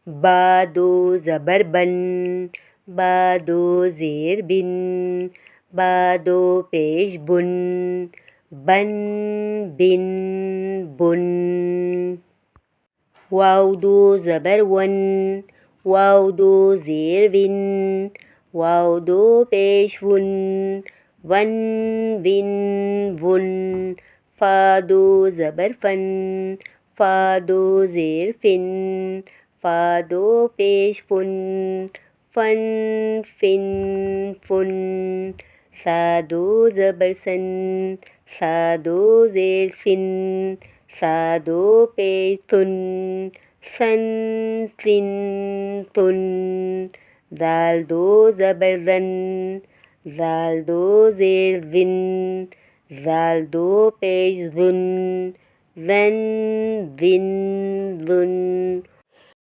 बा दो ज़बर बन, बा दो ज़ेर बिन, बा दो पेश बुन, बन बिन बुन। वाव दो ज़बर वन, वाव दो ज़ेर विन, वाव दो पेश वुन, वन विन वुन। फ़ा दो ज़बर फ़न, फ़ा दो ज़ेर फ़िन, फ़ा दो पेश फ़ुन, फ़न फ़िन फ़ुन। सा दो ज़बर सन, सा दो ज़ेर सिन, सा दो पेश तुन, सन सिन तुन। ज़ाल दो ज़बर ज़न, ज़ाल दो ज़ेर ज़िन, ज़ाल दो पेश ज़ुन, ज़न ज़िन ज़ुन।